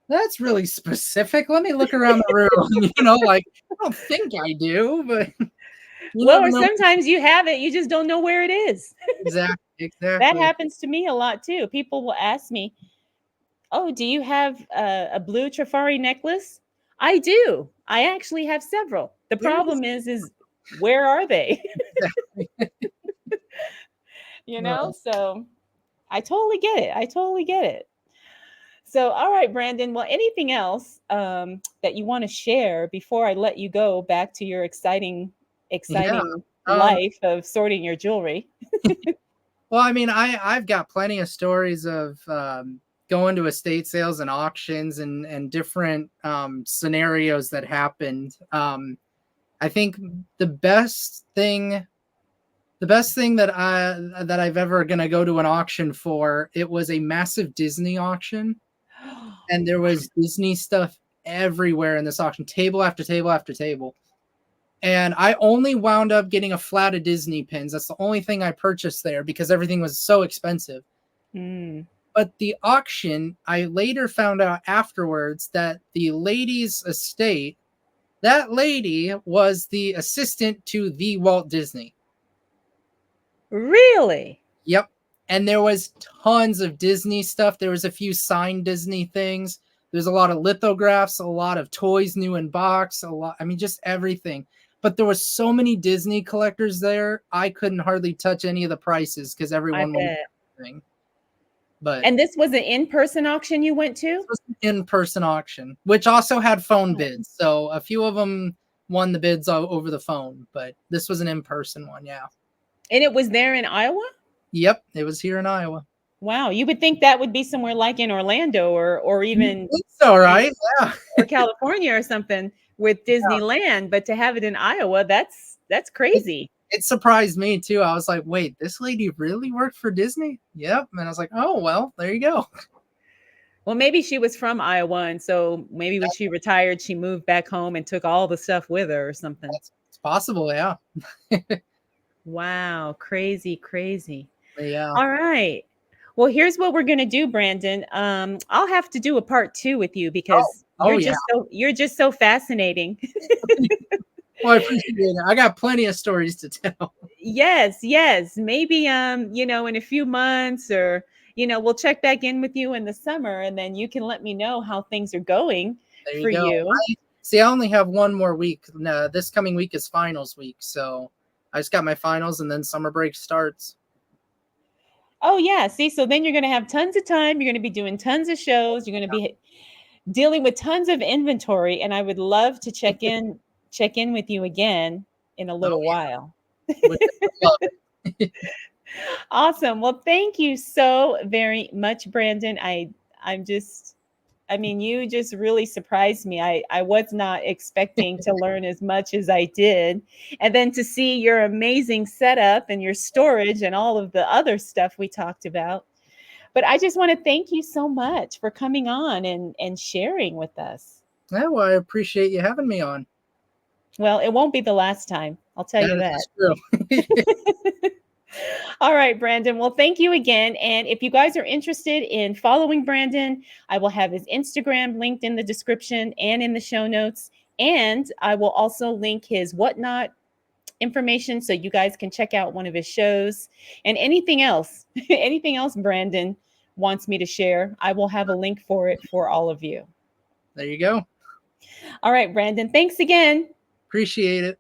"That's really specific. Let me look around the room." Like, I don't think I do, but you Well, never or know. sometimes you have it, you just don't know where it is. Exactly, That exactly. happens to me a lot too. People will ask me, "Oh, do you have a blue Trifari necklace?" I do. I actually have several. The There it is. problem is where are they? Exactly. Uh, So I totally get it. I totally get it. So, all right, Brandon. Well, anything else that you want to share before I let you go back to your yeah. exciting Um, life of sorting your jewelry? well, I mean, I've got plenty of stories of going to estate sales and auctions and different scenarios that happened. I think the best thing that I've ever gonna go to an auction for, it was a massive Disney auction, and there was Disney stuff everywhere in this auction, table after table after table. And I only wound up getting a flat of Disney pins. That's the only thing I purchased there because everything was so expensive. Mm. But the auction, I later found out afterwards that the lady's estate, that lady was the assistant to the Walt Disney. Really? Yep. And there was tons of Disney stuff. There was a few signed Disney things. There's a lot of lithographs, a lot of toys new in box, just everything. But there was so many Disney collectors there, I couldn't hardly touch any of the prices because I everyone wanted bet. everything. But And this was an in-person auction you went this to? was an in-person auction, which also had phone Oh. bids. So a few of them won the bids over the phone, but this was an in-person one, yeah. And it was there in Iowa? Yep, it was here in Iowa. Wow, you would think that would be somewhere like in Orlando or You even think so, right? Yeah. or California or something with Disneyland, but to have it in Iowa, that's It, crazy. it surprised me too. I was like, wait, this lady really worked for Disney? Yep. And I was like, oh, well, there you go. Well, maybe she was from Iowa, and so maybe when she retired, she moved back home and took all the stuff with her or something. It's possible, yeah. Wow, crazy, crazy. But yeah. All right. Well, here's what we're gonna do, Brandon. I'll have to do a part two with you Oh, because Oh yeah. You're just so fascinating. Well, I appreciate it. I got plenty of stories to tell. Yes, yes. Maybe in a few months, or we'll check back in with you in the summer, and then you can let me know how things are going There you for go. you. See, I only have one more week. No, this coming week is finals week, so I just got my finals, and then summer break starts. Oh yeah, see, so then you're going to have tons of time, you're going to be doing tons of shows, you're going to be dealing with tons of inventory, and I would love to check in with you again in a Oh little while. yeah, would love it. Awesome. Well, thank you so very much, Brandon. I'm just I mean, you just really surprised me. I was not expecting to learn as much as I did. And then to see your amazing setup and your storage and all of the other stuff we talked about. But I just want to thank you so much for coming on and sharing with us. Yeah, well, I appreciate you having me on. Well, it won't be the last time. I'll tell you That that. is true. All right, Brandon. Well, thank you again. And if you guys are interested in following Brandon, I will have his Instagram linked in the description and in the show notes. And I will also link his Whatnot information so you guys can check out one of his shows and anything else, anything else Brandon wants me to share. I will have a link for it for all of you. There you go. All right, Brandon. Thanks again. Appreciate it.